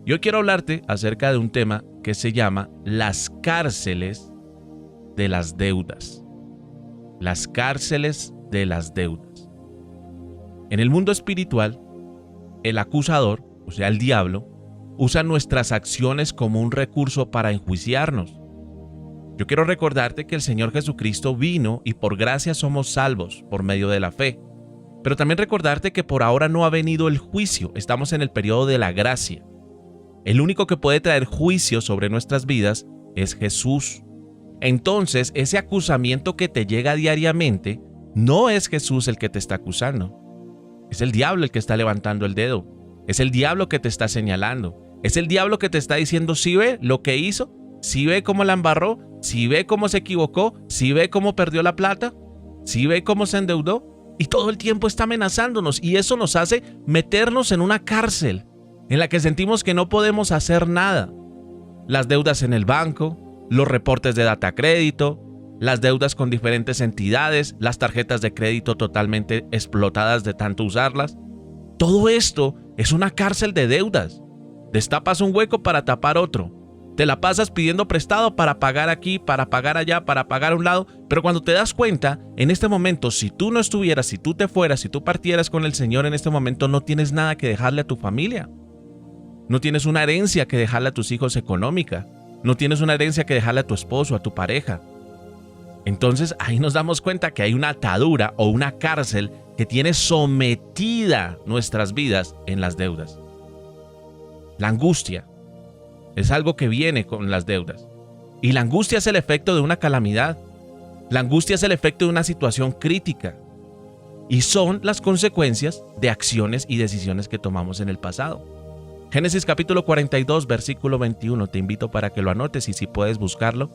Yo quiero hablarte acerca de un tema que se llama las cárceles de las deudas. Las cárceles de las deudas. En el mundo espiritual, el acusador, o sea, el diablo, usa nuestras acciones como un recurso para enjuiciarnos. Yo quiero recordarte que el Señor Jesucristo vino y por gracia somos salvos por medio de la fe. Pero también recordarte que por ahora no ha venido el juicio, estamos en el periodo de la gracia. El único que puede traer juicio sobre nuestras vidas es Jesús. Entonces, ese acusamiento que te llega diariamente, no es Jesús el que te está acusando. Es el diablo el que está levantando el dedo. Es el diablo que te está señalando. Es el diablo que te está diciendo, ¿sí ve lo que hizo? ¿Sí ve cómo la embarró? ¿Sí ve cómo se equivocó? ¿Sí ve cómo perdió la plata? ¿Sí ve cómo se endeudó? Y todo el tiempo está amenazándonos y eso nos hace meternos en una cárcel en la que sentimos que no podemos hacer nada. Las deudas en el banco, los reportes de data crédito, las deudas con diferentes entidades, las tarjetas de crédito totalmente explotadas de tanto usarlas. Todo esto es una cárcel de deudas. Destapas un hueco para tapar otro. Te la pasas pidiendo prestado para pagar aquí, para pagar allá, para pagar a un lado. Pero cuando te das cuenta, en este momento, si tú no estuvieras, si tú te fueras, si tú partieras con el Señor en este momento, no tienes nada que dejarle a tu familia. No tienes una herencia que dejarle a tus hijos económica. No tienes una herencia que dejarle a tu esposo, a tu pareja. Entonces ahí nos damos cuenta que hay una atadura o una cárcel que tiene sometida nuestras vidas en las deudas. La angustia es algo que viene con las deudas. Y la angustia es el efecto de una calamidad. La angustia es el efecto de una situación crítica. Y son las consecuencias de acciones y decisiones que tomamos en el pasado. Génesis capítulo 42, versículo 21. Te invito para que lo anotes y si puedes buscarlo.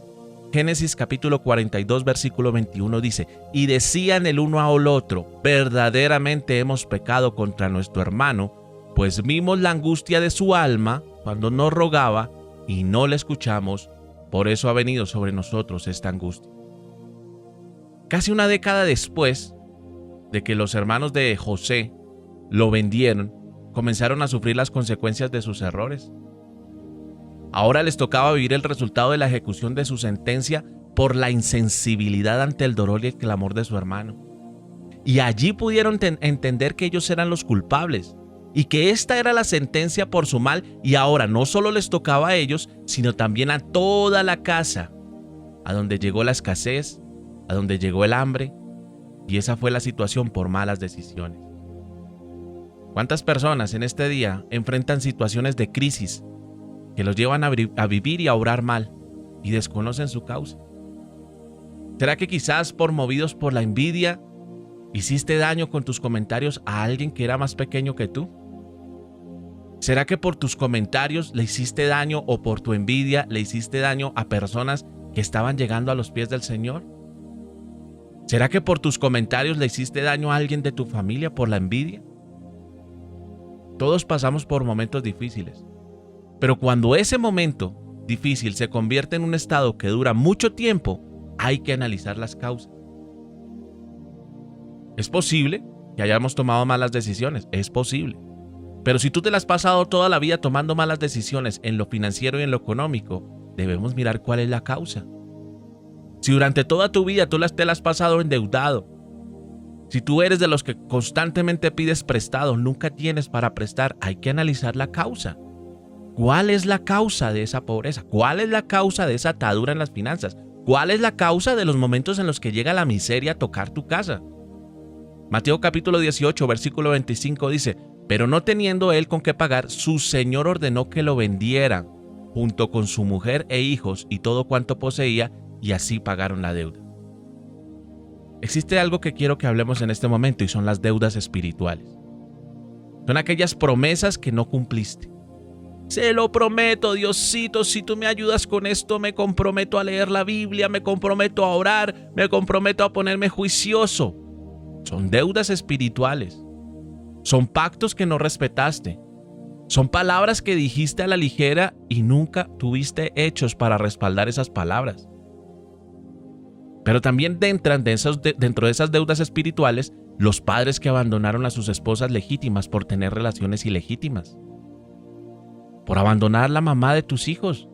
Génesis capítulo 42, versículo 21 dice: y decían el uno al otro, verdaderamente hemos pecado contra nuestro hermano, pues vimos la angustia de su alma cuando nos rogaba y no le escuchamos, por eso ha venido sobre nosotros esta angustia. Casi una década después de que los hermanos de José lo vendieron, comenzaron a sufrir las consecuencias de sus errores. Ahora les tocaba vivir el resultado de la ejecución de su sentencia por la insensibilidad ante el dolor y el clamor de su hermano. Y allí pudieron entender que ellos eran los culpables y que esta era la sentencia por su mal, y ahora no solo les tocaba a ellos, sino también a toda la casa, a donde llegó la escasez, a donde llegó el hambre, y esa fue la situación por malas decisiones. ¿Cuántas personas en este día enfrentan situaciones de crisis que los llevan a vivir y a obrar mal y desconocen su causa? ¿Será que quizás movidos por la envidia hiciste daño con tus comentarios a alguien que era más pequeño que tú? ¿Será que por tus comentarios le hiciste daño o por tu envidia le hiciste daño a personas que estaban llegando a los pies del Señor? ¿Será que por tus comentarios le hiciste daño a alguien de tu familia por la envidia? Todos pasamos por momentos difíciles, pero cuando ese momento difícil se convierte en un estado que dura mucho tiempo, hay que analizar las causas. Es posible que hayamos tomado malas decisiones, es posible. Pero si tú te las has pasado toda la vida tomando malas decisiones en lo financiero y en lo económico, debemos mirar cuál es la causa. Si durante toda tu vida te las has pasado endeudado, si tú eres de los que constantemente pides prestado, nunca tienes para prestar, hay que analizar la causa. ¿Cuál es la causa de esa pobreza? ¿Cuál es la causa de esa atadura en las finanzas? ¿Cuál es la causa de los momentos en los que llega la miseria a tocar tu casa? Mateo capítulo 18, versículo 25 dice: pero no teniendo él con qué pagar, su señor ordenó que lo vendieran, junto con su mujer e hijos y todo cuanto poseía, y así pagaron la deuda. Existe algo que quiero que hablemos en este momento y son las deudas espirituales. Son aquellas promesas que no cumpliste. Se lo prometo, Diosito, si tú me ayudas con esto, me comprometo a leer la Biblia, me comprometo a orar, me comprometo a ponerme juicioso. Son deudas espirituales. Son pactos que no respetaste. Son palabras que dijiste a la ligera y nunca tuviste hechos para respaldar esas palabras. Pero también entran dentro de esas deudas espirituales los padres que abandonaron a sus esposas legítimas por tener relaciones ilegítimas. por abandonar la mamá de tus hijos,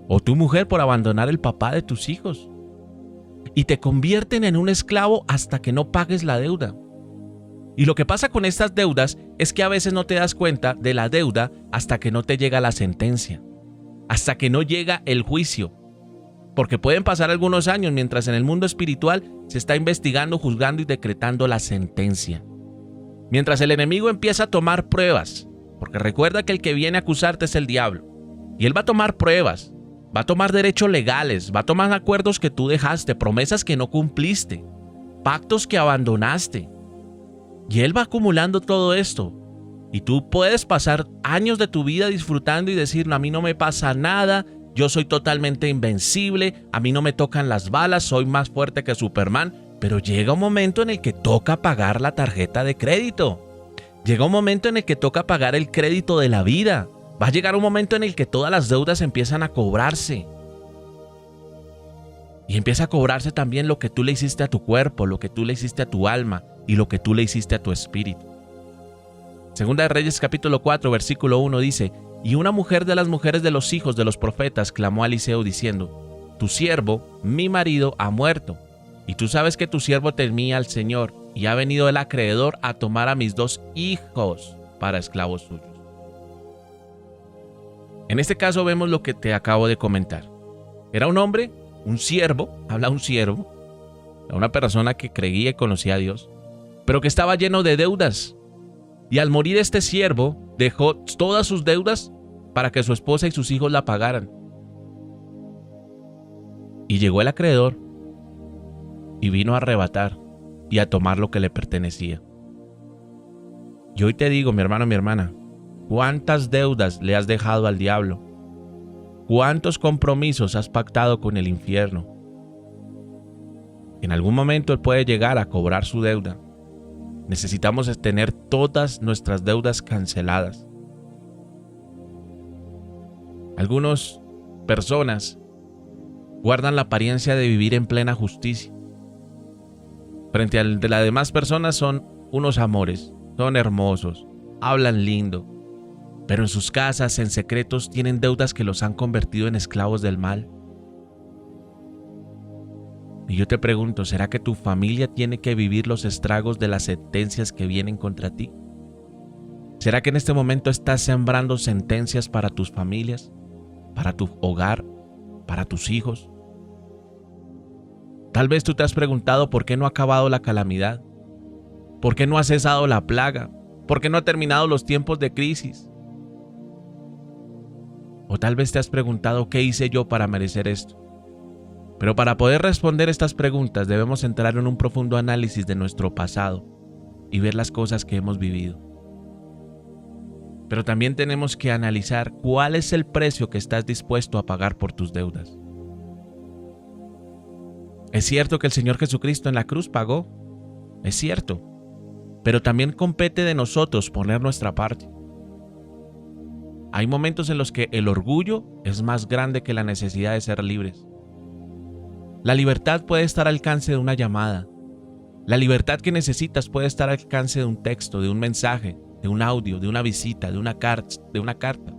o tu mujer por abandonar el papá de tus hijos, y te convierten en un esclavo hasta que no pagues la deuda. Y lo que pasa con estas deudas es que a veces no te das cuenta de la deuda hasta que no te llega la sentencia, hasta que no llega el juicio. Porque pueden pasar algunos años mientras en el mundo espiritual se está investigando, juzgando y decretando la sentencia. Mientras el enemigo empieza a tomar pruebas, porque recuerda que el que viene a acusarte es el diablo. Y él va a tomar pruebas, va a tomar derechos legales, va a tomar acuerdos que tú dejaste, promesas que no cumpliste, pactos que abandonaste. Y él va acumulando todo esto. Y tú puedes pasar años de tu vida disfrutando y decir, a mí no me pasa nada, yo soy totalmente invencible, a mí no me tocan las balas, soy más fuerte que Superman. Pero llega un momento en el que toca pagar la tarjeta de crédito. Llega un momento en el que toca pagar el crédito de la vida. Va a llegar un momento en el que todas las deudas empiezan a cobrarse. Y empieza a cobrarse también lo que tú le hiciste a tu cuerpo, lo que tú le hiciste a tu alma y lo que tú le hiciste a tu espíritu. Segunda de Reyes capítulo 4 versículo 1 dice: y una mujer de las mujeres de los hijos de los profetas clamó a Eliseo diciendo: tu siervo, mi marido, ha muerto. Y tú sabes que tu siervo temía al Señor, y ha venido el acreedor a tomar a mis 2 hijos para esclavos suyos. En este caso vemos lo que te acabo de comentar. Era un hombre, un siervo, habla un siervo, una persona que creía y conocía a Dios, pero que estaba lleno de deudas. Y al morir este siervo, dejó todas sus deudas para que su esposa y sus hijos la pagaran. Y llegó el acreedor y vino a arrebatar y a tomar lo que le pertenecía. Y hoy te digo, mi hermano, mi hermana, ¿cuántas deudas le has dejado al diablo? ¿Cuántos compromisos has pactado con el infierno? En algún momento él puede llegar a cobrar su deuda. Necesitamos tener todas nuestras deudas canceladas. Algunas personas guardan la apariencia de vivir en plena justicia. Frente a de las demás personas son unos amores, son hermosos, hablan lindo, pero en sus casas, en secretos, tienen deudas que los han convertido en esclavos del mal. Y yo te pregunto, ¿será que tu familia tiene que vivir los estragos de las sentencias que vienen contra ti? ¿Será que en este momento estás sembrando sentencias para tus familias, para tu hogar, para tus hijos? Tal vez tú te has preguntado por qué no ha acabado la calamidad, por qué no ha cesado la plaga, por qué no ha terminado los tiempos de crisis. O tal vez te has preguntado qué hice yo para merecer esto. Pero para poder responder estas preguntas debemos entrar en un profundo análisis de nuestro pasado y ver las cosas que hemos vivido. Pero también tenemos que analizar cuál es el precio que estás dispuesto a pagar por tus deudas. Es cierto que el Señor Jesucristo en la cruz pagó, es cierto, pero también compete de nosotros poner nuestra parte. Hay momentos en los que el orgullo es más grande que la necesidad de ser libres. La libertad puede estar al alcance de una llamada. La libertad que necesitas puede estar al alcance de un texto, de un mensaje, de un audio, de una visita, de una carta,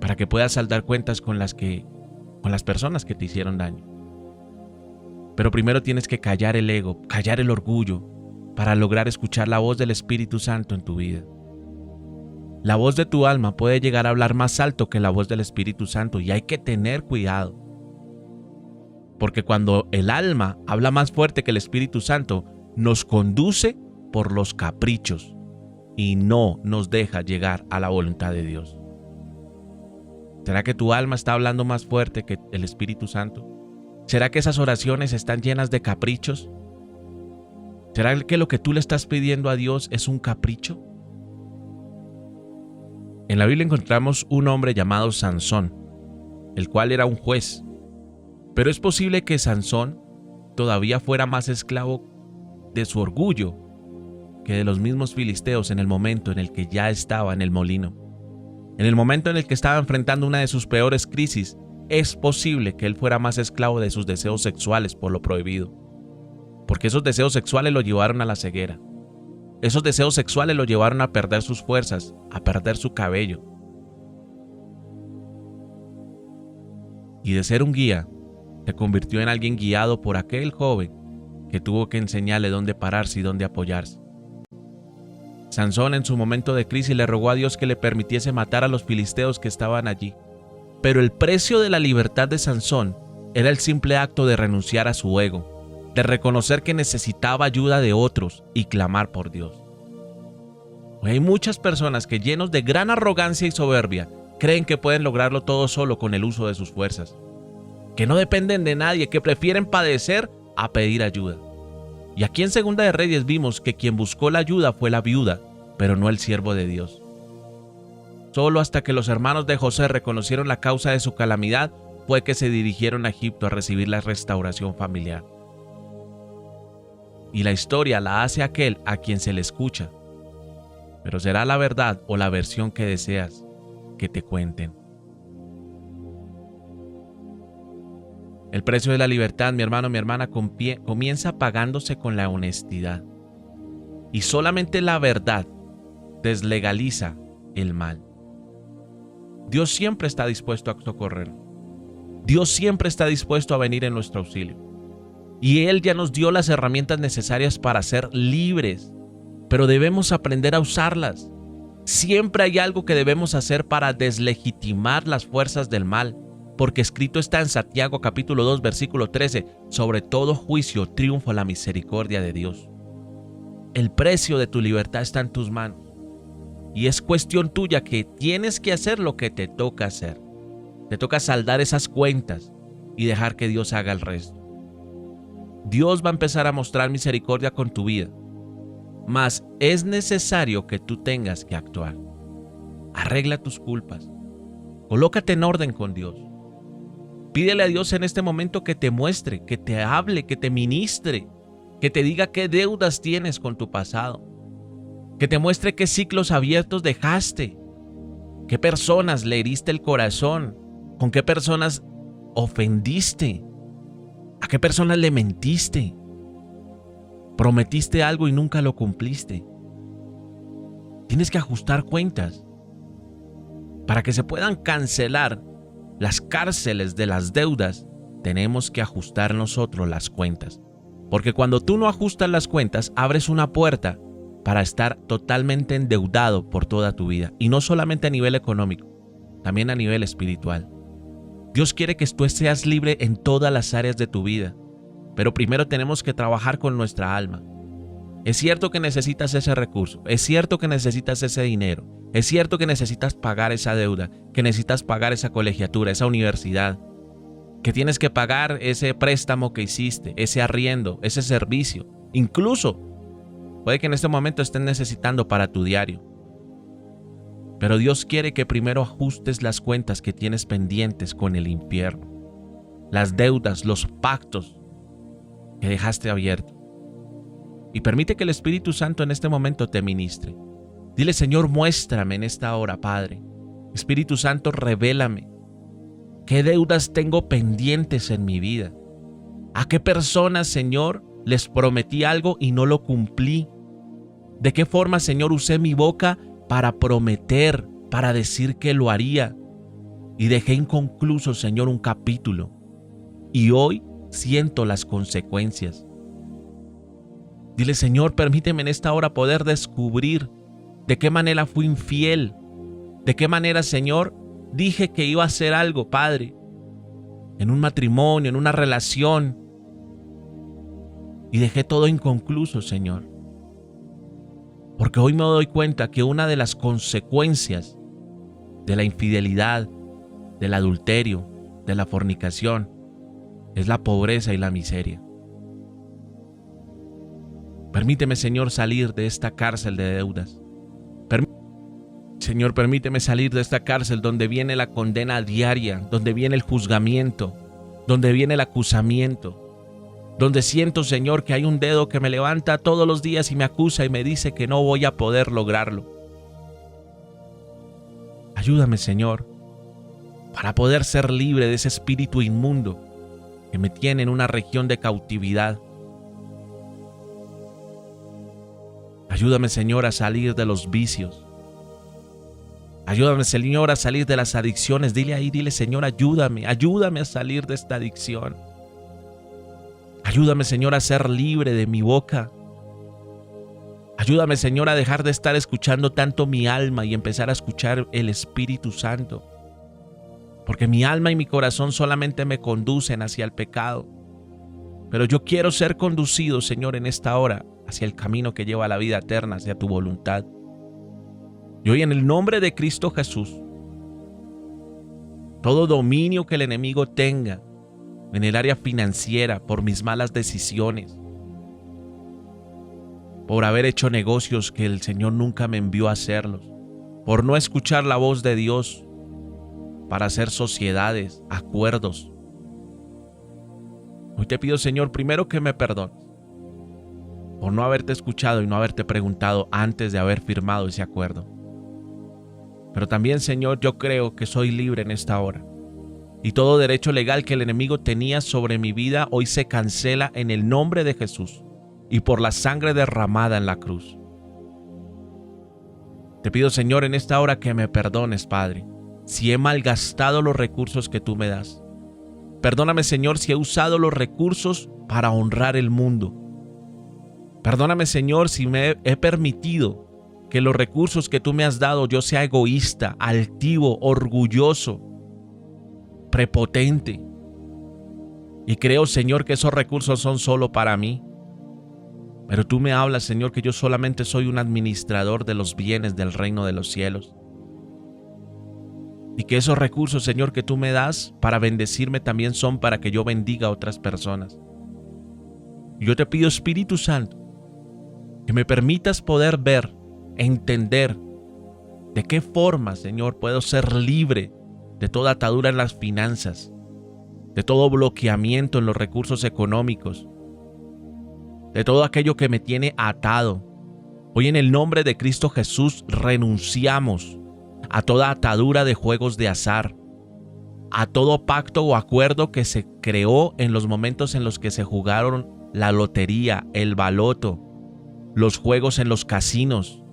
para que puedas saldar cuentas con las personas que te hicieron daño. Pero primero tienes que callar el ego, callar el orgullo, para lograr escuchar la voz del Espíritu Santo en tu vida. La voz de tu alma puede llegar a hablar más alto que la voz del Espíritu Santo y hay que tener cuidado. Porque cuando el alma habla más fuerte que el Espíritu Santo, nos conduce por los caprichos y no nos deja llegar a la voluntad de Dios. ¿Será que tu alma está hablando más fuerte que el Espíritu Santo? ¿Será que esas oraciones están llenas de caprichos? ¿Será que lo que tú le estás pidiendo a Dios es un capricho? En la Biblia encontramos un hombre llamado Sansón, el cual era un juez. Pero es posible que Sansón todavía fuera más esclavo de su orgullo que de los mismos filisteos en el momento en el que ya estaba en el molino. En el momento en el que estaba enfrentando una de sus peores crisis, es posible que él fuera más esclavo de sus deseos sexuales por lo prohibido. Porque esos deseos sexuales lo llevaron a la ceguera. Esos deseos sexuales lo llevaron a perder sus fuerzas, a perder su cabello. Y de ser un guía, se convirtió en alguien guiado por aquel joven que tuvo que enseñarle dónde pararse y dónde apoyarse. Sansón en su momento de crisis le rogó a Dios que le permitiese matar a los filisteos que estaban allí. Pero el precio de la libertad de Sansón era el simple acto de renunciar a su ego, de reconocer que necesitaba ayuda de otros y clamar por Dios. Hoy hay muchas personas que, llenos de gran arrogancia y soberbia, creen que pueden lograrlo todo solo con el uso de sus fuerzas, que no dependen de nadie, que prefieren padecer a pedir ayuda. Y aquí en Segunda de Reyes vimos que quien buscó la ayuda fue la viuda, pero no el siervo de Dios. Solo hasta que los hermanos de José reconocieron la causa de su calamidad fue que se dirigieron a Egipto a recibir la restauración familiar. Y la historia la hace aquel a quien se le escucha, pero será la verdad o la versión que deseas que te cuenten. El precio de la libertad, mi hermano, mi hermana, comienza pagándose con la honestidad. Y solamente la verdad deslegaliza el mal. Dios siempre está dispuesto a socorrer. Dios siempre está dispuesto a venir en nuestro auxilio. Y Él ya nos dio las herramientas necesarias para ser libres, pero debemos aprender a usarlas. Siempre hay algo que debemos hacer para deslegitimar las fuerzas del mal, porque escrito está en Santiago capítulo 2 versículo 13, sobre todo juicio triunfa la misericordia de Dios. El precio de tu libertad está en tus manos y es cuestión tuya que tienes que hacer lo que te toca hacer. Te toca saldar esas cuentas y dejar que Dios haga el resto. Dios va a empezar a mostrar misericordia con tu vida, mas es necesario que tú tengas que actuar. Arregla tus culpas, colócate en orden con Dios. Pídele a Dios en este momento que te muestre, que te hable, que te ministre, que te diga qué deudas tienes con tu pasado, que te muestre qué ciclos abiertos dejaste, qué personas le heriste el corazón, con qué personas ofendiste, a qué personas le mentiste, prometiste algo y nunca lo cumpliste. Tienes que ajustar cuentas para que se puedan cancelar las cárceles de las deudas. Tenemos que ajustar nosotros las cuentas, porque cuando tú no ajustas las cuentas, abres una puerta para estar totalmente endeudado por toda tu vida, y no solamente a nivel económico, también a nivel espiritual. Dios quiere que tú seas libre en todas las áreas de tu vida, pero primero tenemos que trabajar con nuestra alma. Es cierto que necesitas ese recurso, es cierto que necesitas ese dinero, es cierto que necesitas pagar esa deuda, que necesitas pagar esa colegiatura, esa universidad, que tienes que pagar ese préstamo que hiciste, ese arriendo, ese servicio. Incluso puede que en este momento estés necesitando para tu diario. Pero Dios quiere que primero ajustes las cuentas que tienes pendientes con el infierno, las deudas, los pactos que dejaste abiertos. Y permite que el Espíritu Santo en este momento te ministre. Dile: Señor, muéstrame en esta hora, Padre. Espíritu Santo, revélame qué deudas tengo pendientes en mi vida. ¿A qué personas, Señor, les prometí algo y no lo cumplí? ¿De qué forma, Señor, usé mi boca para prometer, para decir que lo haría? Y dejé inconcluso, Señor, un capítulo. Y hoy siento las consecuencias. Dile: Señor, permíteme en esta hora poder descubrir de qué manera fui infiel, de qué manera, Señor, dije que iba a hacer algo, Padre, en un matrimonio, en una relación, y dejé todo inconcluso, Señor. Porque hoy me doy cuenta que una de las consecuencias de la infidelidad, del adulterio, de la fornicación, es la pobreza y la miseria. Permíteme, Señor, salir de esta cárcel de deudas. Señor, permíteme salir de esta cárcel donde viene la condena diaria, donde viene el juzgamiento, donde viene el acusamiento, donde siento, Señor, que hay un dedo que me levanta todos los días y me acusa y me dice que no voy a poder lograrlo. Ayúdame, Señor, para poder ser libre de ese espíritu inmundo que me tiene en una región de cautividad. Ayúdame, Señor, a salir de los vicios. Ayúdame, Señor, a salir de las adicciones. Dile, Señor, ayúdame a salir de esta adicción. Ayúdame, Señor, a ser libre de mi boca. Ayúdame, Señor, a dejar de estar escuchando tanto mi alma y empezar a escuchar el Espíritu Santo. Porque mi alma y mi corazón solamente me conducen hacia el pecado. Pero yo quiero ser conducido, Señor, en esta hora hacia el camino que lleva a la vida eterna, hacia tu voluntad. Y hoy, en el nombre de Cristo Jesús, todo dominio que el enemigo tenga en el área financiera por mis malas decisiones, por haber hecho negocios que el Señor nunca me envió a hacerlos, por no escuchar la voz de Dios para hacer sociedades, acuerdos. Hoy te pido, Señor, primero que me perdones por no haberte escuchado y no haberte preguntado antes de haber firmado ese acuerdo. Pero también, Señor, yo creo que soy libre en esta hora. Y todo derecho legal que el enemigo tenía sobre mi vida hoy se cancela en el nombre de Jesús y por la sangre derramada en la cruz. Te pido, Señor, en esta hora que me perdones, Padre, si he malgastado los recursos que tú me das. Perdóname, Señor, si he usado los recursos para honrar el mundo. Perdóname, Señor, si me he permitido que los recursos que tú me has dado yo sea egoísta, altivo, orgulloso, prepotente. Y creo, Señor, que esos recursos son solo para mí. Pero tú me hablas, Señor, que yo solamente soy un administrador de los bienes del reino de los cielos. Y que esos recursos, Señor, que tú me das para bendecirme también son para que yo bendiga a otras personas. Y yo te pido, Espíritu Santo, que me permitas poder ver, entender de qué forma, Señor, puedo ser libre de toda atadura en las finanzas, de todo bloqueamiento en los recursos económicos, de todo aquello que me tiene atado. Hoy, en el nombre de Cristo Jesús, renunciamos a toda atadura de juegos de azar, a todo pacto o acuerdo que se creó en los momentos en los que se jugaron la lotería, el baloto, los juegos en los casinos.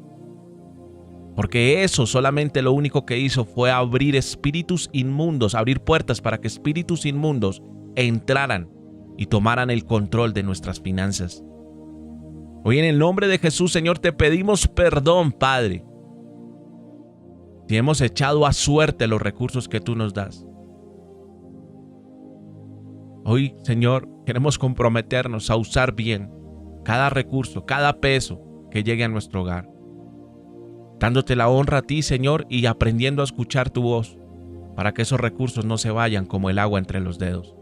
Porque eso solamente lo único que hizo fue abrir espíritus inmundos, abrir puertas para que espíritus inmundos entraran y tomaran el control de nuestras finanzas. Hoy, en el nombre de Jesús, Señor, te pedimos perdón, Padre, si hemos echado a suerte los recursos que tú nos das. Hoy, Señor, queremos comprometernos a usar bien cada recurso, cada peso que llegue a nuestro hogar, dándote la honra a ti, Señor, y aprendiendo a escuchar tu voz para que esos recursos no se vayan como el agua entre los dedos.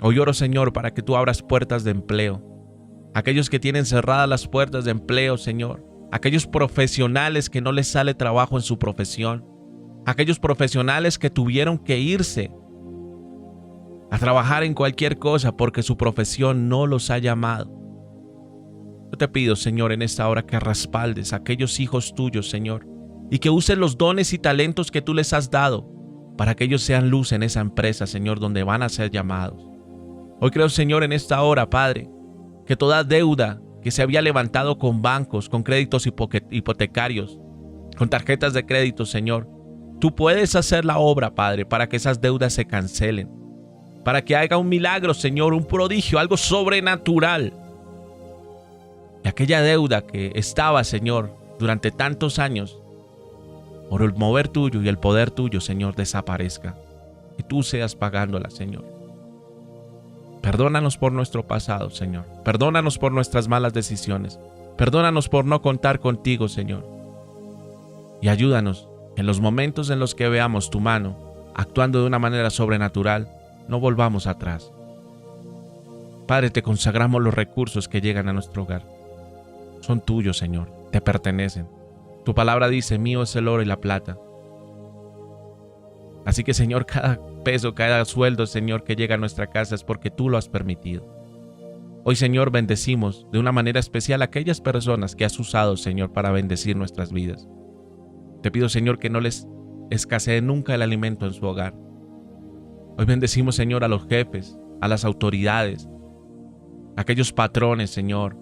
Hoy oro, Señor, para que tú abras puertas de empleo. Aquellos que tienen cerradas las puertas de empleo, Señor. Aquellos profesionales que no les sale trabajo en su profesión. Aquellos profesionales que tuvieron que irse a trabajar en cualquier cosa porque su profesión no los ha llamado. Yo te pido, Señor, en esta hora que respaldes a aquellos hijos tuyos, Señor, y que usen los dones y talentos que tú les has dado para que ellos sean luz en esa empresa, Señor, donde van a ser llamados. Hoy creo, Señor, en esta hora, Padre, que toda deuda que se había levantado con bancos, con créditos hipotecarios, con tarjetas de crédito, Señor, tú puedes hacer la obra, Padre, para que esas deudas se cancelen, para que haga un milagro, Señor, un prodigio, algo sobrenatural. Y aquella deuda que estaba, Señor, durante tantos años, por el mover tuyo y el poder tuyo, Señor, desaparezca. Que tú seas pagándola, Señor. Perdónanos por nuestro pasado, Señor. Perdónanos por nuestras malas decisiones. Perdónanos por no contar contigo, Señor. Y ayúdanos en los momentos en los que veamos tu mano actuando de una manera sobrenatural, no volvamos atrás. Padre, te consagramos los recursos que llegan a nuestro hogar. Son tuyos, Señor, te pertenecen. Tu palabra dice, mío es el oro y la plata. Así que, Señor, cada peso, cada sueldo, Señor, que llega a nuestra casa es porque tú lo has permitido. Hoy, Señor, bendecimos de una manera especial a aquellas personas que has usado, Señor, para bendecir nuestras vidas. Te pido, Señor, que no les escasee nunca el alimento en su hogar. Hoy bendecimos, Señor, a los jefes, a las autoridades, a aquellos patrones, Señor,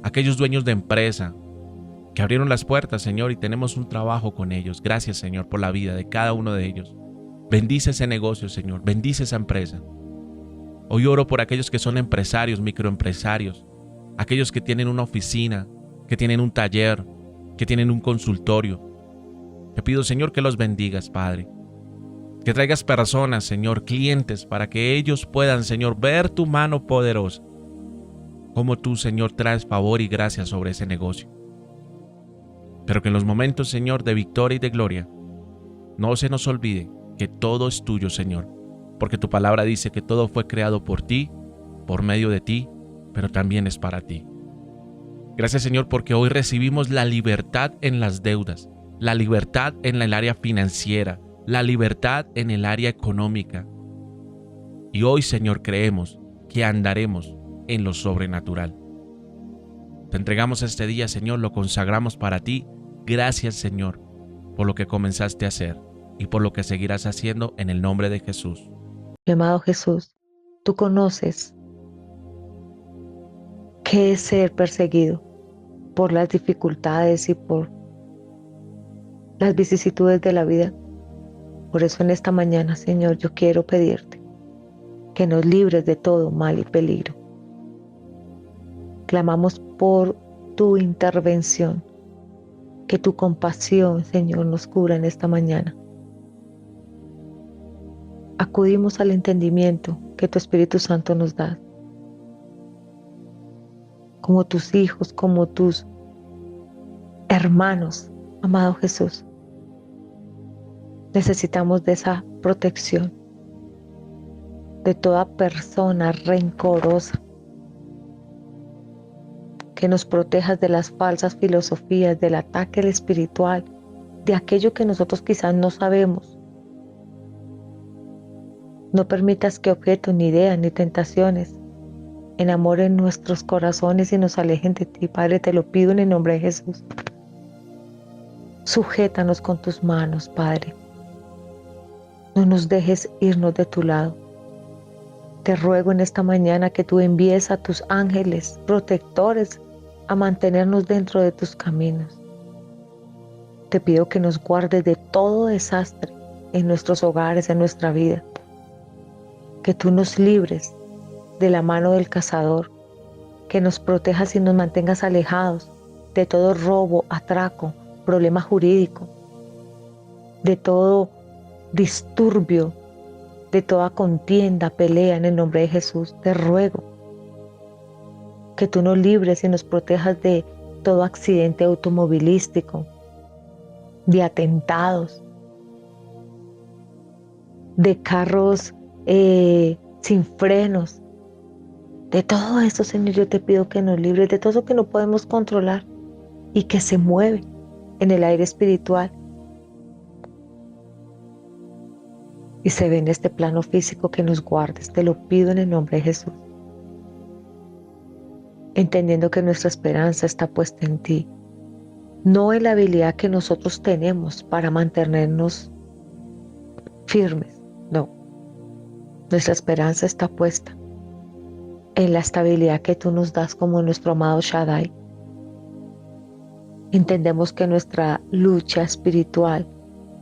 a aquellos dueños de empresa, que abrieron las puertas, Señor, y tenemos un trabajo con ellos. Gracias, Señor, por la vida de cada uno de ellos. Bendice ese negocio, Señor. Bendice esa empresa. Hoy oro por aquellos que son empresarios, microempresarios, aquellos que tienen una oficina, que tienen un taller, que tienen un consultorio. Te pido, Señor, que los bendigas, Padre. Que traigas personas, Señor, clientes, para que ellos puedan, Señor, ver tu mano poderosa. Como tú, Señor, traes favor y gracia sobre ese negocio. Pero que en los momentos, Señor, de victoria y de gloria, no se nos olvide que todo es tuyo, Señor. Porque tu palabra dice que todo fue creado por ti, por medio de ti, pero también es para ti. Gracias, Señor, porque hoy recibimos la libertad en las deudas, la libertad en el área financiera, la libertad en el área económica. Y hoy, Señor, creemos que andaremos en lo sobrenatural. Te entregamos este día, Señor, lo consagramos para ti. Gracias, Señor, por lo que comenzaste a hacer y por lo que seguirás haciendo en el nombre de Jesús. Mi amado Jesús, tú conoces qué es ser perseguido por las dificultades y por las vicisitudes de la vida. Por eso en esta mañana, Señor, yo quiero pedirte que nos libres de todo mal y peligro. Clamamos por tu intervención, que tu compasión, Señor, nos cubra en esta mañana. Acudimos al entendimiento que tu Espíritu Santo nos da. Como tus hijos, como tus hermanos, amado Jesús. Necesitamos de esa protección de toda persona rencorosa, que nos protejas de las falsas filosofías, del ataque espiritual, de aquello que nosotros quizás no sabemos. No permitas que objetos, ni ideas, ni tentaciones enamoren nuestros corazones y nos alejen de ti, Padre, te lo pido en el nombre de Jesús. Sujétanos con tus manos, Padre. No nos dejes irnos de tu lado. Te ruego en esta mañana que tú envíes a tus ángeles protectores a mantenernos dentro de tus caminos. Te pido que nos guardes de todo desastre en nuestros hogares, en nuestra vida. Que tú nos libres de la mano del cazador, que nos protejas y nos mantengas alejados de todo robo, atraco, problema jurídico, de todo disturbio, de toda contienda, pelea en el nombre de Jesús. Te ruego que tú nos libres y nos protejas de todo accidente automovilístico, de atentados, de carros sin frenos. De todo esto, Señor, yo te pido que nos libres de todo eso que no podemos controlar y que se mueve en el aire espiritual y se ve en este plano físico, que nos guardes. Te lo pido en el nombre de Jesús. Entendiendo que nuestra esperanza está puesta en ti, no en la habilidad que nosotros tenemos para mantenernos firmes, no. Nuestra esperanza está puesta en la estabilidad que tú nos das como nuestro amado Shaddai. Entendemos que nuestra lucha espiritual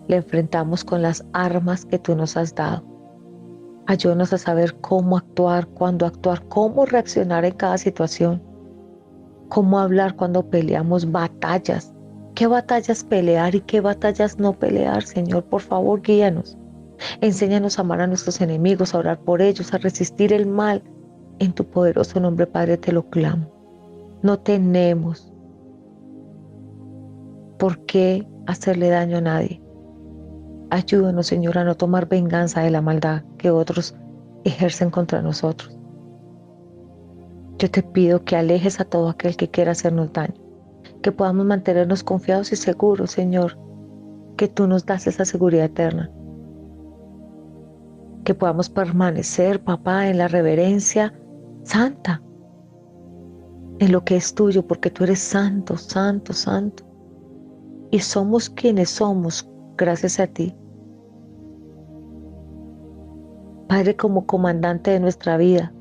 la enfrentamos con las armas que tú nos has dado. Ayúdanos a saber cómo actuar, cuándo actuar, cómo reaccionar en cada situación, cómo hablar cuando peleamos batallas, qué batallas pelear y qué batallas no pelear. Señor, por favor, guíanos. Enséñanos a amar a nuestros enemigos, a orar por ellos, a resistir el mal. En tu poderoso nombre, Padre, te lo clamo. No tenemos por qué hacerle daño a nadie. Ayúdanos, Señor, a no tomar venganza de la maldad que otros ejercen contra nosotros. Yo te pido que alejes a todo aquel que quiera hacernos daño, que podamos mantenernos confiados y seguros, Señor, que tú nos das esa seguridad eterna, que podamos permanecer, papá, en la reverencia santa, en lo que es tuyo, porque tú eres santo, santo, santo. Y somos quienes somos gracias a ti. Padre, como comandante de nuestra vida,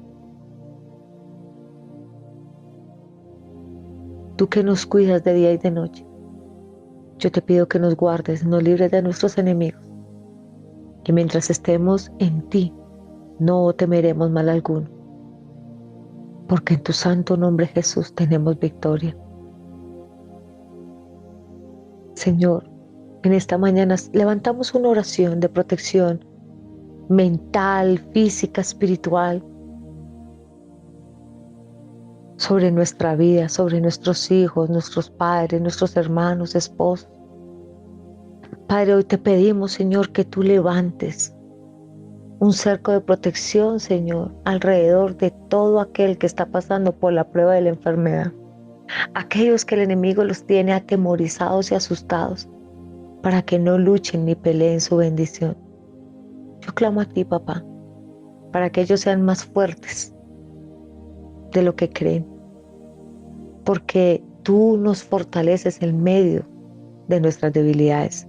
tú que nos cuidas de día y de noche. Yo te pido que nos guardes, nos libres de nuestros enemigos, que mientras estemos en ti, no temeremos mal alguno, porque en tu santo nombre Jesús tenemos victoria. Señor, en esta mañana levantamos una oración de protección mental, física, espiritual, sobre nuestra vida, sobre nuestros hijos, nuestros padres, nuestros hermanos, esposos. Padre, hoy te pedimos, Señor, que tú levantes un cerco de protección, Señor, alrededor de todo aquel que está pasando por la prueba de la enfermedad. Aquellos que el enemigo los tiene atemorizados y asustados para que no luchen ni peleen su bendición. Yo clamo a ti, papá, para que ellos sean más fuertes de lo que creen, porque tú nos fortaleces en medio de nuestras debilidades.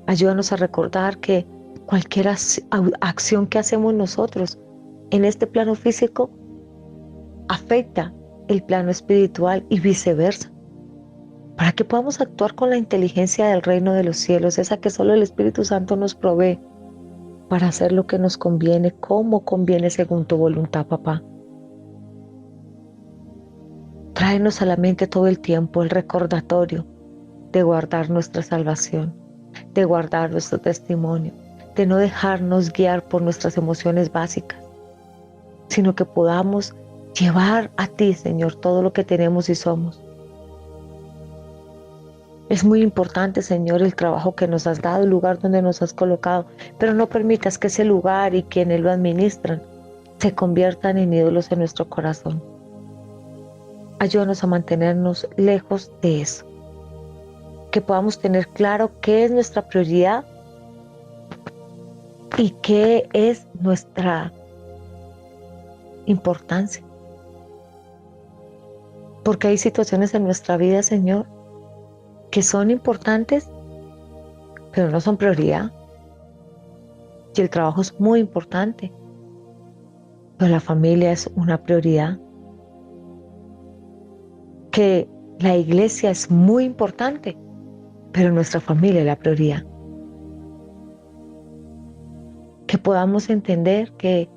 Ayúdanos a recordar que cualquier acción que hacemos nosotros en este plano físico afecta el plano espiritual y viceversa, para que podamos actuar con la inteligencia del reino de los cielos, esa que solo el Espíritu Santo nos provee para hacer lo que nos conviene, como conviene según tu voluntad, papá. Tráenos a la mente todo el tiempo el recordatorio de guardar nuestra salvación, de guardar nuestro testimonio, de no dejarnos guiar por nuestras emociones básicas, sino que podamos llevar a ti, Señor, todo lo que tenemos y somos. Es muy importante, Señor, el trabajo que nos has dado, el lugar donde nos has colocado, pero no permitas que ese lugar y quienes lo administran se conviertan en ídolos en nuestro corazón. Ayúdanos a mantenernos lejos de eso, que podamos tener claro qué es nuestra prioridad y qué es nuestra importancia. Porque hay situaciones en nuestra vida, Señor, que son importantes, pero no son prioridad. Y el trabajo es muy importante, pero la familia es una prioridad. Que la iglesia es muy importante, pero nuestra familia es la prioridad. Que podamos entender que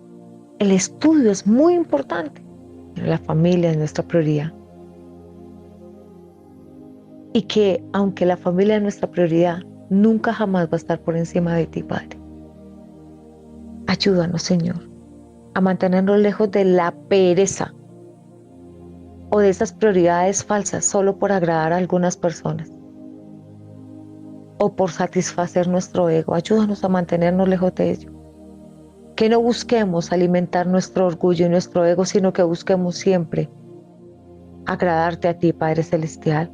el estudio es muy importante, pero la familia es nuestra prioridad. Y que aunque la familia es nuestra prioridad, nunca jamás va a estar por encima de ti, Padre. Ayúdanos, Señor, a mantenernos lejos de la pereza o de esas prioridades falsas solo por agradar a algunas personas o por satisfacer nuestro ego. Ayúdanos a mantenernos lejos de ello. Que no busquemos alimentar nuestro orgullo y nuestro ego, sino que busquemos siempre agradarte a ti, Padre Celestial.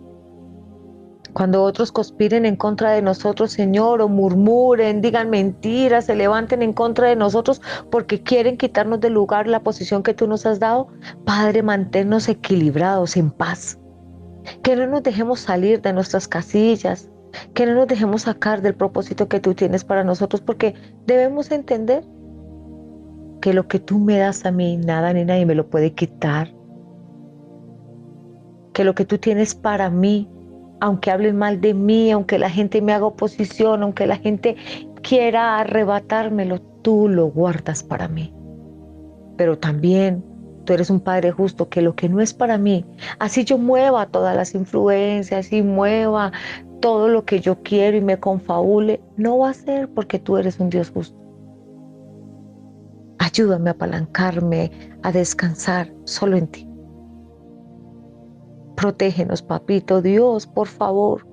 Cuando otros conspiren en contra de nosotros, Señor, o murmuren, digan mentiras, se levanten en contra de nosotros porque quieren quitarnos del lugar la posición que tú nos has dado, Padre, manténnos equilibrados, en paz. Que no nos dejemos salir de nuestras casillas, que no nos dejemos sacar del propósito que tú tienes para nosotros, porque debemos entender que lo que tú me das a mí, nada ni nadie me lo puede quitar. Que lo que tú tienes para mí, aunque hablen mal de mí, aunque la gente me haga oposición, aunque la gente quiera arrebatármelo, tú lo guardas para mí. Pero también tú eres un Padre justo, que lo que no es para mí, así yo mueva todas las influencias y mueva todo lo que yo quiero y me confabule, no va a ser, porque tú eres un Dios justo. Ayúdame a apalancarme, a descansar solo en ti. Protégenos, papito Dios, por favor,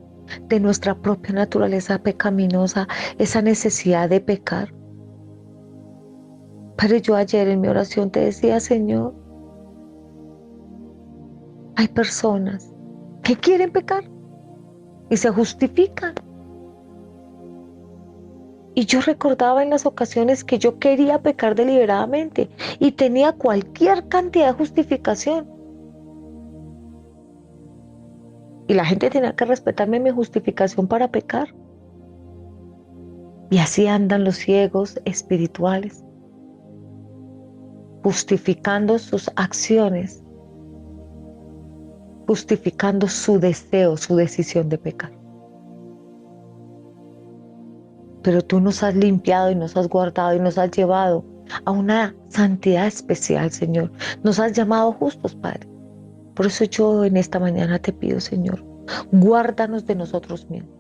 de nuestra propia naturaleza pecaminosa, esa necesidad de pecar. Pero yo ayer en mi oración te decía, Señor, hay personas que quieren pecar y se justifican. Y yo recordaba en las ocasiones que yo quería pecar deliberadamente y tenía cualquier cantidad de justificación. Y la gente tenía que respetarme mi justificación para pecar. Y así andan los ciegos espirituales, justificando sus acciones justificando su deseo, su decisión de pecar. Pero tú nos has limpiado y nos has guardado y nos has llevado a una santidad especial, Señor. Nos has llamado justos, Padre. Por eso yo en esta mañana te pido, Señor, guárdanos de nosotros mismos,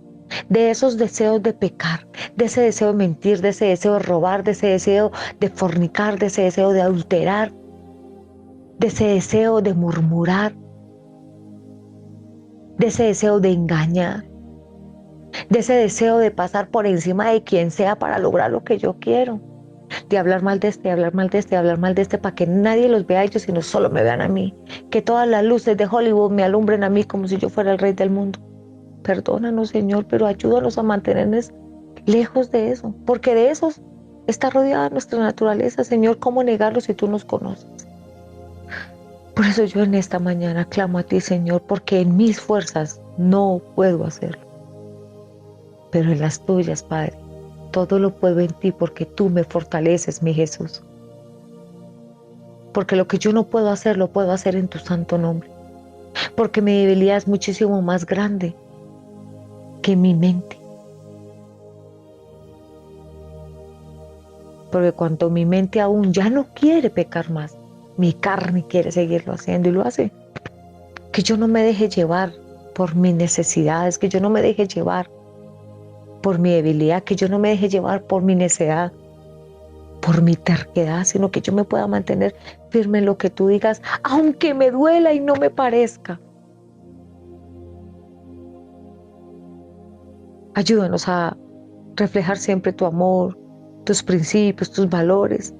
de esos deseos de pecar, de ese deseo de mentir, de ese deseo de robar, de ese deseo de fornicar, de ese deseo de adulterar, de ese deseo de murmurar, de ese deseo de engañar, de ese deseo de pasar por encima de quien sea para lograr lo que yo quiero, de hablar mal de este, hablar mal de este, hablar mal de este, para que nadie los vea a ellos, sino solo me vean a mí, que todas las luces de Hollywood me alumbren a mí como si yo fuera el rey del mundo. Perdónanos, Señor, pero ayúdanos a mantenernos lejos de eso, porque de esos está rodeada nuestra naturaleza, Señor. ¿Cómo negarlo si tú nos conoces? Por eso yo en esta mañana clamo a ti, Señor, porque en mis fuerzas no puedo hacerlo, pero en las tuyas, Padre, todo lo puedo en ti, porque tú me fortaleces, mi Jesús. Porque lo que yo no puedo hacer, lo puedo hacer en tu santo nombre. Porque mi debilidad es muchísimo más grande que mi mente. Porque cuando mi mente aún ya no quiere pecar más, mi carne quiere seguirlo haciendo y lo hace. Que yo no me deje llevar por mis necesidades, que yo no me deje llevar por mi debilidad, que yo no me deje llevar por mi necedad, por mi terquedad, sino que yo me pueda mantener firme en lo que tú digas, aunque me duela y no me parezca. Ayúdanos a reflejar siempre tu amor, tus principios, tus valores.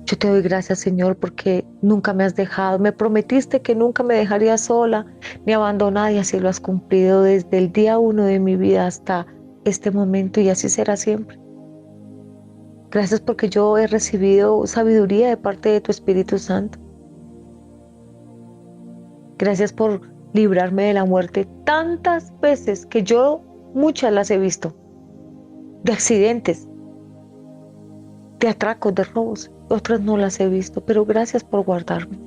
Yo te doy gracias, Señor, porque nunca me has dejado. Me prometiste que nunca me dejarías sola ni abandonada, y así lo has cumplido desde el día 1 de mi vida hasta este momento, y así será siempre. Gracias porque yo he recibido sabiduría de parte de tu Espíritu Santo. Gracias por librarme de la muerte tantas veces, que yo muchas las he visto, de accidentes, de atracos, de robos. Otras no las he visto, pero gracias por guardarme,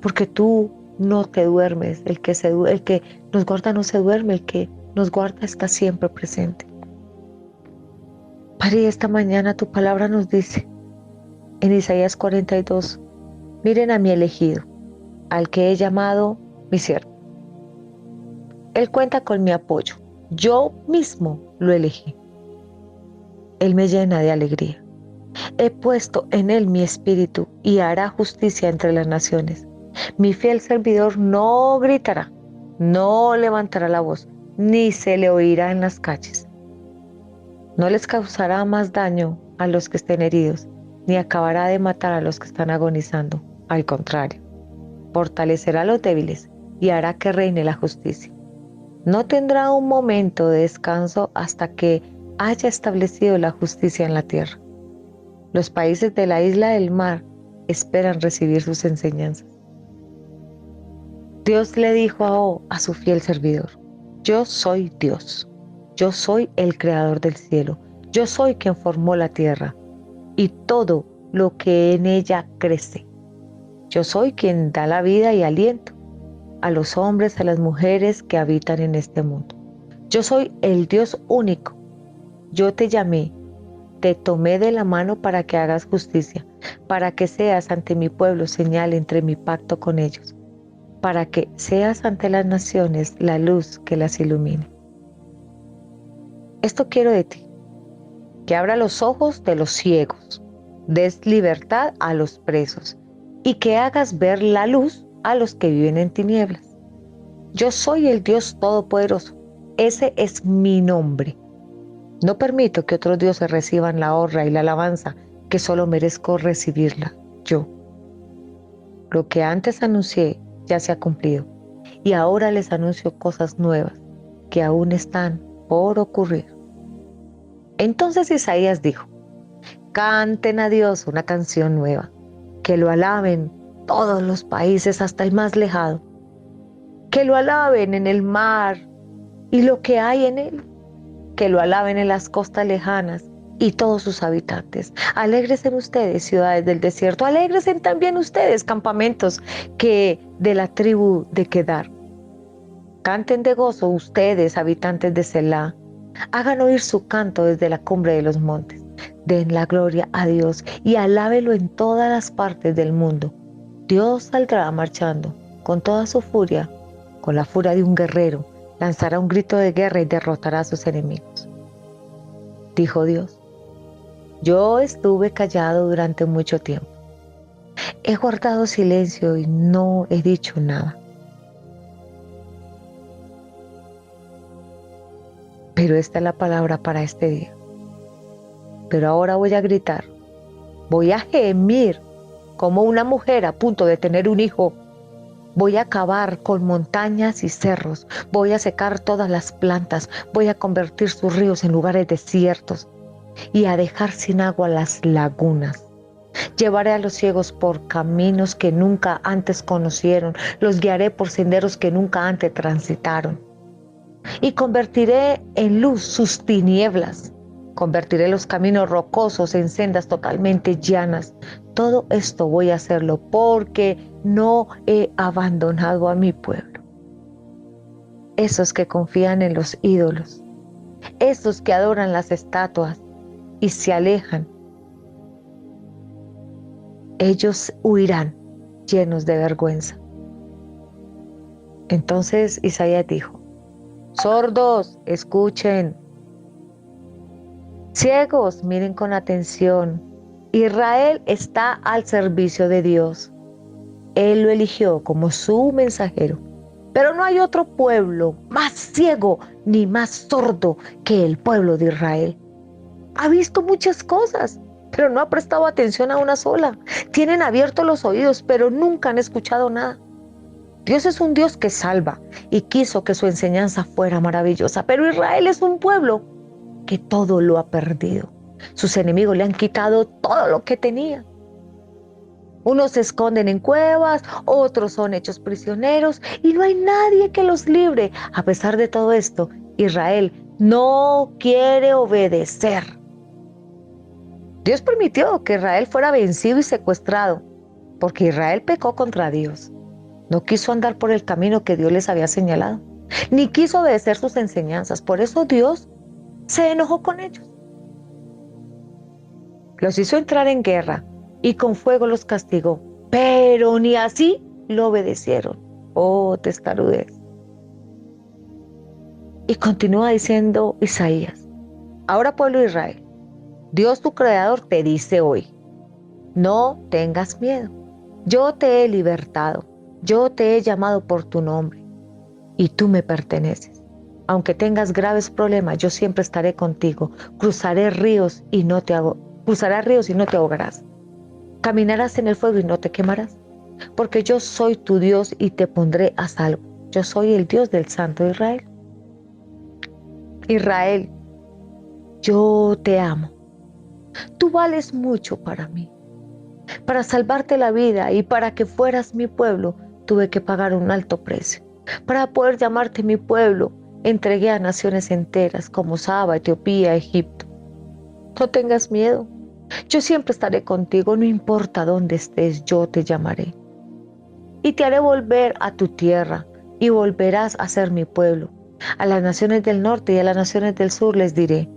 porque tú no te duermes. El que nos guarda no se duerme, el que nos guarda está siempre presente. Padre, esta mañana tu palabra nos dice en Isaías 42, miren a mi elegido, al que he llamado mi siervo. Él cuenta con mi apoyo, yo mismo lo elegí. Él me llena de alegría. He puesto en él mi espíritu y hará justicia entre las naciones. Mi fiel servidor no gritará, no levantará la voz, ni se le oirá en las calles. No les causará más daño a los que estén heridos, ni acabará de matar a los que están agonizando. Al contrario, fortalecerá a los débiles y hará que reine la justicia. No tendrá un momento de descanso hasta que haya establecido la justicia en la tierra. Los países de la isla del mar esperan recibir sus enseñanzas. Dios le dijo a su fiel servidor, yo soy Dios, yo soy el creador del cielo, yo soy quien formó la tierra y todo lo que en ella crece. Yo soy quien da la vida y aliento a los hombres, a las mujeres que habitan en este mundo. Yo soy el Dios único. Yo te llamé, te tomé de la mano para que hagas justicia, para que seas ante mi pueblo señal entre mi pacto con ellos, para que seas ante las naciones la luz que las ilumine. Esto quiero de ti, que abra los ojos de los ciegos, des libertad a los presos y que hagas ver la luz a los que viven en tinieblas. Yo soy el Dios Todopoderoso, ese es mi nombre. No permito que otros dioses reciban la honra y la alabanza que solo merezco recibirla yo. Lo que antes anuncié ya se ha cumplido y ahora les anuncio cosas nuevas que aún están por ocurrir. Entonces Isaías dijo, canten a Dios una canción nueva, que lo alaben todos los países hasta el más lejano, que lo alaben en el mar y lo que hay en él, que lo alaben en las costas lejanas y todos sus habitantes. Alégrense ustedes, ciudades del desierto. Alégrense también ustedes, campamentos que de la tribu de Kedar. Canten de gozo ustedes, habitantes de Selá. Hagan oír su canto desde la cumbre de los montes. Den la gloria a Dios y alábelo en todas las partes del mundo. Dios saldrá marchando con toda su furia, con la furia de un guerrero. Lanzará un grito de guerra y derrotará a sus enemigos. Dijo Dios: yo estuve callado durante mucho tiempo. He guardado silencio y no he dicho nada. Pero esta es la palabra para este día. Pero ahora voy a gritar, voy a gemir como una mujer a punto de tener un hijo. Voy a acabar con montañas y cerros, voy a secar todas las plantas, voy a convertir sus ríos en lugares desiertos y a dejar sin agua las lagunas. Llevaré a los ciegos por caminos que nunca antes conocieron, los guiaré por senderos que nunca antes transitaron. Y convertiré en luz sus tinieblas. Convertiré los caminos rocosos en sendas totalmente llanas. Todo esto voy a hacerlo porque no he abandonado a mi pueblo. Esos que confían en los ídolos, esos que adoran las estatuas y se alejan, ellos huirán llenos de vergüenza. Entonces Isaías dijo: sordos, escuchen. Ciegos, miren con atención. Israel está al servicio de Dios. Él lo eligió como su mensajero. Pero no hay otro pueblo más ciego ni más sordo que el pueblo de Israel. Ha visto muchas cosas, pero no ha prestado atención a una sola. Tienen abiertos los oídos, pero nunca han escuchado nada. Dios es un Dios que salva y quiso que su enseñanza fuera maravillosa, pero Israel es un pueblo que todo lo ha perdido. Sus enemigos le han quitado todo lo que tenía. Unos se esconden en cuevas, otros son hechos prisioneros y no hay nadie que los libre. A pesar de todo esto, Israel no quiere obedecer. Dios permitió que Israel fuera vencido y secuestrado, porque Israel pecó contra Dios. No quiso andar por el camino que Dios les había señalado, ni quiso obedecer sus enseñanzas. Por eso Dios se enojó con ellos. Los hizo entrar en guerra y con fuego los castigó, pero ni así lo obedecieron. Oh, testarudez. Y continúa diciendo Isaías: ahora, pueblo de Israel, Dios tu creador te dice hoy: no tengas miedo. Yo te he libertado. Yo te he llamado por tu nombre y tú me perteneces. Aunque tengas graves problemas, yo siempre estaré contigo. Cruzarás ríos y no te ahogarás. Caminarás en el fuego y no te quemarás. Porque yo soy tu Dios y te pondré a salvo. Yo soy el Dios del Santo de Israel. Israel, yo te amo. Tú vales mucho para mí. Para salvarte la vida y para que fueras mi pueblo, tuve que pagar un alto precio. Para poder llamarte mi pueblo, entregué a naciones enteras como Saba, Etiopía, Egipto. No tengas miedo. Yo siempre estaré contigo, no importa dónde estés, yo te llamaré. Y te haré volver a tu tierra y volverás a ser mi pueblo. A las naciones del norte y a las naciones del sur les diré: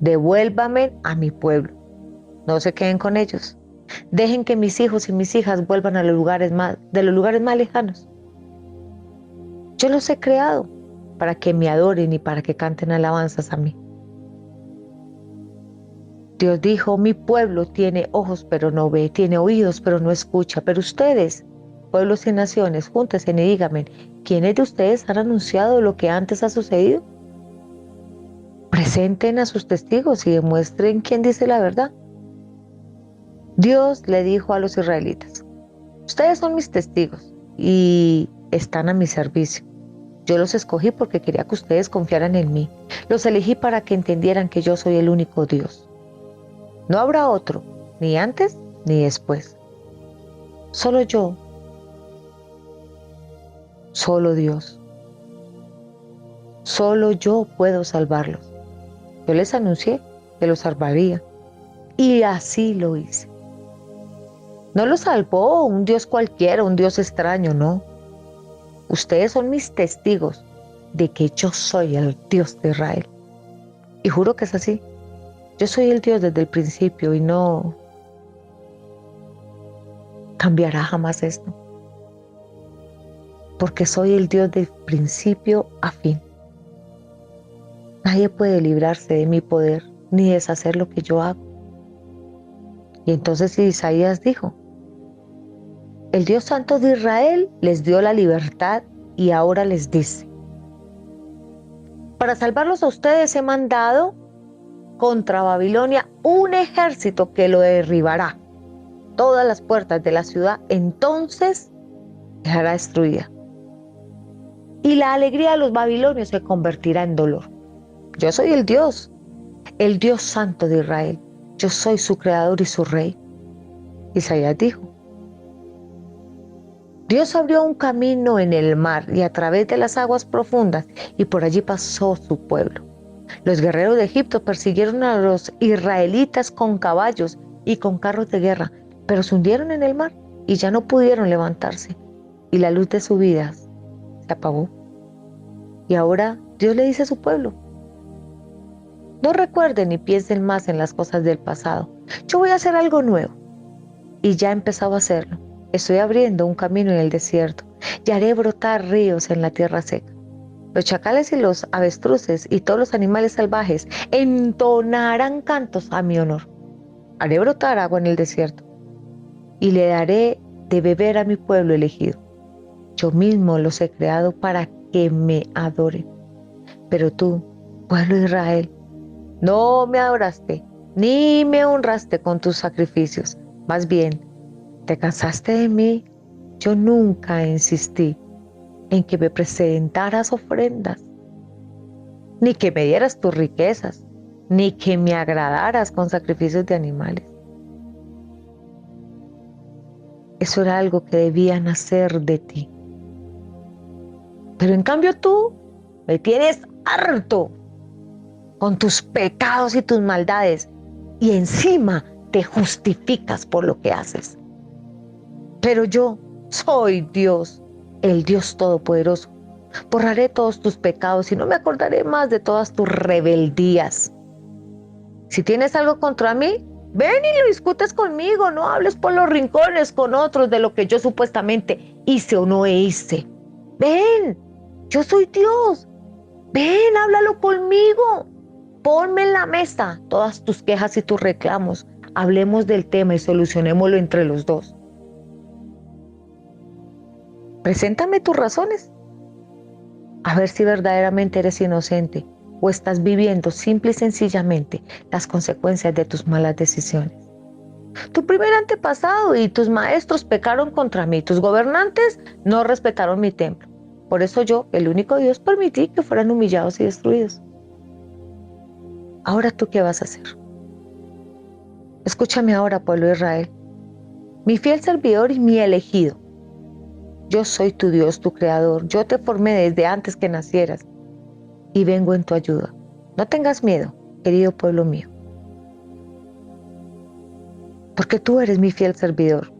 devuélvame a mi pueblo. No se queden con ellos. Dejen que mis hijos y mis hijas vuelvan a los lugares más lejanos. Yo los he creado para que me adoren y para que canten alabanzas a mí. Dios dijo: mi pueblo tiene ojos pero no ve, tiene oídos pero no escucha. Pero ustedes, pueblos y naciones, júntense y díganme, ¿quiénes de ustedes han anunciado lo que antes ha sucedido? Presenten a sus testigos y demuestren quién dice la verdad. Dios le dijo a los israelitas: ustedes son mis testigos y están a mi servicio. Yo los escogí porque quería que ustedes confiaran en mí. Los elegí para que entendieran que yo soy el único Dios. No habrá otro, ni antes ni después. Solo yo. Solo Dios. Solo yo puedo salvarlos. Yo les anuncié que lo salvaría. Y así lo hice. No lo salvó un Dios cualquiera, un Dios extraño, no. Ustedes son mis testigos de que yo soy el Dios de Israel. Y juro que es así. Yo soy el Dios desde el principio y no cambiará jamás esto. Porque soy el Dios del principio a fin. Nadie puede librarse de mi poder ni deshacer lo que yo hago. Y entonces Isaías dijo, el Dios Santo de Israel les dio la libertad y ahora les dice, para salvarlos a ustedes he mandado contra Babilonia un ejército que lo derribará. Todas las puertas de la ciudad entonces dejará destruida. Y la alegría de los babilonios se convertirá en dolor. Yo soy el Dios Santo de Israel. Yo soy su creador y su rey. Isaías dijo, Dios abrió un camino en el mar y a través de las aguas profundas y por allí pasó su pueblo. Los guerreros de Egipto persiguieron a los israelitas con caballos y con carros de guerra, pero se hundieron en el mar y ya no pudieron levantarse y la luz de su vida se apagó. Y ahora Dios le dice a su pueblo, no recuerden ni piensen más en las cosas del pasado. Yo voy a hacer algo nuevo. Y ya he empezado a hacerlo. Estoy abriendo un camino en el desierto y haré brotar ríos en la tierra seca. Los chacales y los avestruces y todos los animales salvajes entonarán cantos a mi honor. Haré brotar agua en el desierto y le daré de beber a mi pueblo elegido. Yo mismo los he creado para que me adoren. Pero tú, pueblo de Israel, no me adoraste ni me honraste con tus sacrificios. Más bien, te cansaste de mí. Yo nunca insistí en que me presentaras ofrendas, ni que me dieras tus riquezas, ni que me agradaras con sacrificios de animales. Eso era algo que debía nacer de ti. Pero en cambio tú me tienes harto con tus pecados y tus maldades y encima te justificas por lo que haces. Pero yo soy Dios, el Dios Todopoderoso. Borraré todos tus pecados y no me acordaré más de todas tus rebeldías. Si tienes algo contra mí, ven y lo discutes conmigo, no hables por los rincones con otros de lo que yo supuestamente hice o no hice. Ven, yo soy Dios. Ven, háblalo conmigo. Ponme en la mesa todas tus quejas y tus reclamos. Hablemos del tema y solucionémoslo entre los dos. Preséntame tus razones. A ver si verdaderamente eres inocente o estás viviendo simple y sencillamente las consecuencias de tus malas decisiones. Tu primer antepasado y tus maestros pecaron contra mí. Tus gobernantes no respetaron mi templo. Por eso yo, el único Dios, permití que fueran humillados y destruidos. Ahora tú, ¿qué vas a hacer? Escúchame ahora, pueblo de Israel, mi fiel servidor y mi elegido. Yo soy tu Dios, tu creador. Yo te formé desde antes que nacieras y vengo en tu ayuda. No tengas miedo, querido pueblo mío, porque tú eres mi fiel servidor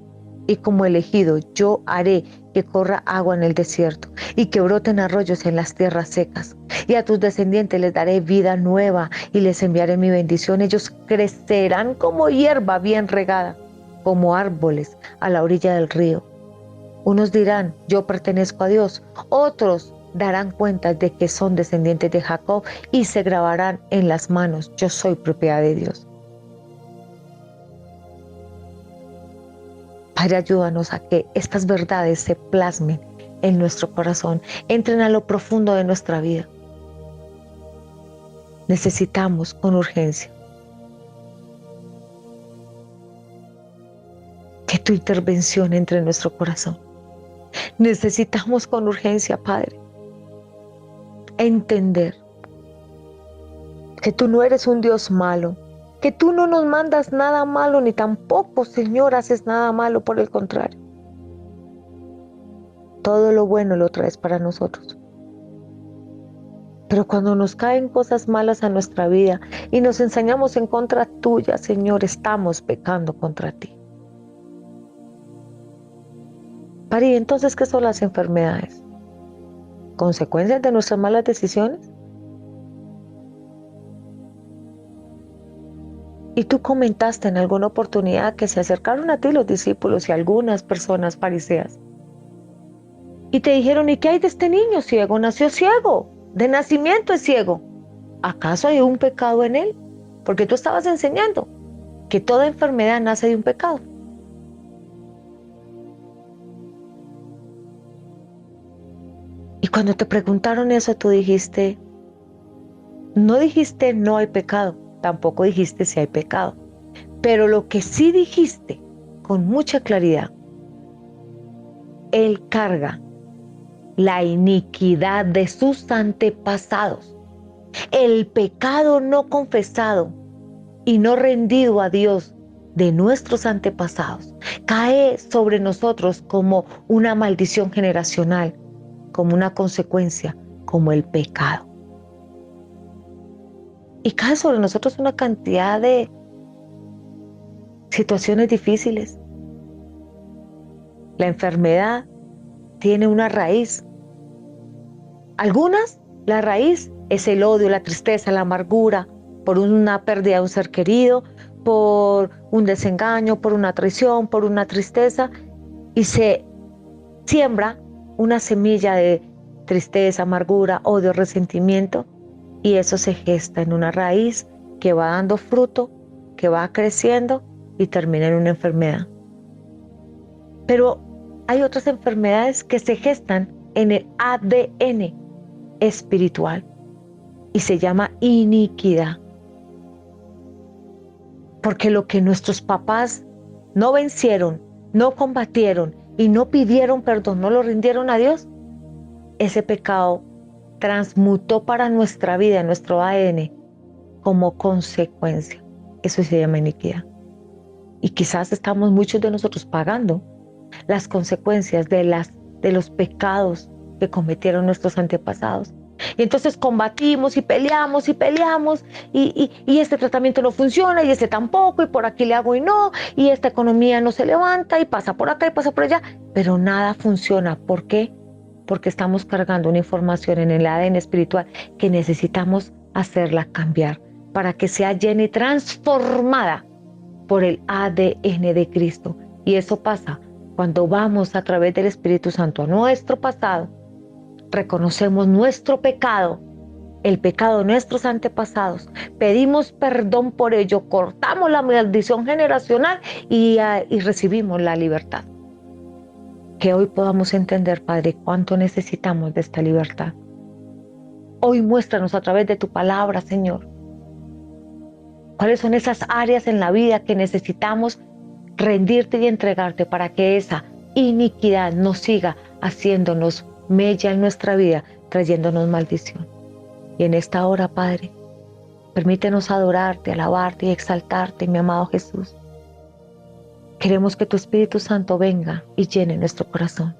y como elegido yo haré que corra agua en el desierto y que broten arroyos en las tierras secas. Y a tus descendientes les daré vida nueva y les enviaré mi bendición. Ellos crecerán como hierba bien regada, como árboles a la orilla del río. Unos dirán, yo pertenezco a Dios. Otros darán cuenta de que son descendientes de Jacob y se grabarán en las manos, yo soy propiedad de Dios. Padre, ayúdanos a que estas verdades se plasmen en nuestro corazón, entren a lo profundo de nuestra vida. Necesitamos con urgencia que tu intervención entre en nuestro corazón. Necesitamos con urgencia, Padre, entender que tú no eres un Dios malo, que tú no nos mandas nada malo, ni tampoco, Señor, haces nada malo, por el contrario. Todo lo bueno lo traes para nosotros. Pero cuando nos caen cosas malas a nuestra vida y nos ensañamos en contra tuya, Señor, estamos pecando contra ti. Padre, ¿y entonces qué son las enfermedades? ¿Consecuencias de nuestras malas decisiones? Y tú comentaste en alguna oportunidad que se acercaron a ti los discípulos y algunas personas fariseas. Y te dijeron, ¿y qué hay de este niño ciego? Nació ciego, de nacimiento es ciego. ¿Acaso hay un pecado en él? Porque tú estabas enseñando que toda enfermedad nace de un pecado. Y cuando te preguntaron eso, tú dijiste, no dijiste no hay pecado, tampoco dijiste si hay pecado. Pero lo que sí dijiste con mucha claridad, Él carga la iniquidad de sus antepasados. El pecado no confesado y no rendido a Dios de nuestros antepasados cae sobre nosotros como una maldición generacional, como una consecuencia, como el pecado. Y cae sobre nosotros una cantidad de situaciones difíciles. La enfermedad tiene una raíz. Algunas, la raíz es el odio, la tristeza, la amargura, por una pérdida de un ser querido, por un desengaño, por una traición, por una tristeza, y se siembra una semilla de tristeza, amargura, odio, resentimiento, y eso se gesta en una raíz que va dando fruto, que va creciendo y termina en una enfermedad. Pero hay otras enfermedades que se gestan en el ADN espiritual y se llama iniquidad. Porque lo que nuestros papás no vencieron, no combatieron y no pidieron perdón, no lo rindieron a Dios, ese pecado transmutó para nuestra vida, nuestro ADN, como consecuencia. Eso se llama iniquidad. Y quizás estamos muchos de nosotros pagando las consecuencias de los pecados que cometieron nuestros antepasados. Y entonces combatimos y peleamos y este tratamiento no funciona y este tampoco y por aquí le hago y no y esta economía no se levanta y pasa por acá y pasa por allá, pero nada funciona. ¿Por qué? Porque estamos cargando una información en el ADN espiritual que necesitamos hacerla cambiar para que sea llena y transformada por el ADN de Cristo. Y eso pasa cuando vamos a través del Espíritu Santo a nuestro pasado, reconocemos nuestro pecado, el pecado de nuestros antepasados, pedimos perdón por ello, cortamos la maldición generacional y recibimos la libertad. Que hoy podamos entender, Padre, cuánto necesitamos de esta libertad. Hoy muéstranos a través de tu palabra, Señor, cuáles son esas áreas en la vida que necesitamos rendirte y entregarte para que esa iniquidad no siga haciéndonos mella en nuestra vida, trayéndonos maldición. Y en esta hora, Padre, permítenos adorarte, alabarte y exaltarte, mi amado Jesús. Queremos que tu Espíritu Santo venga y llene nuestro corazón.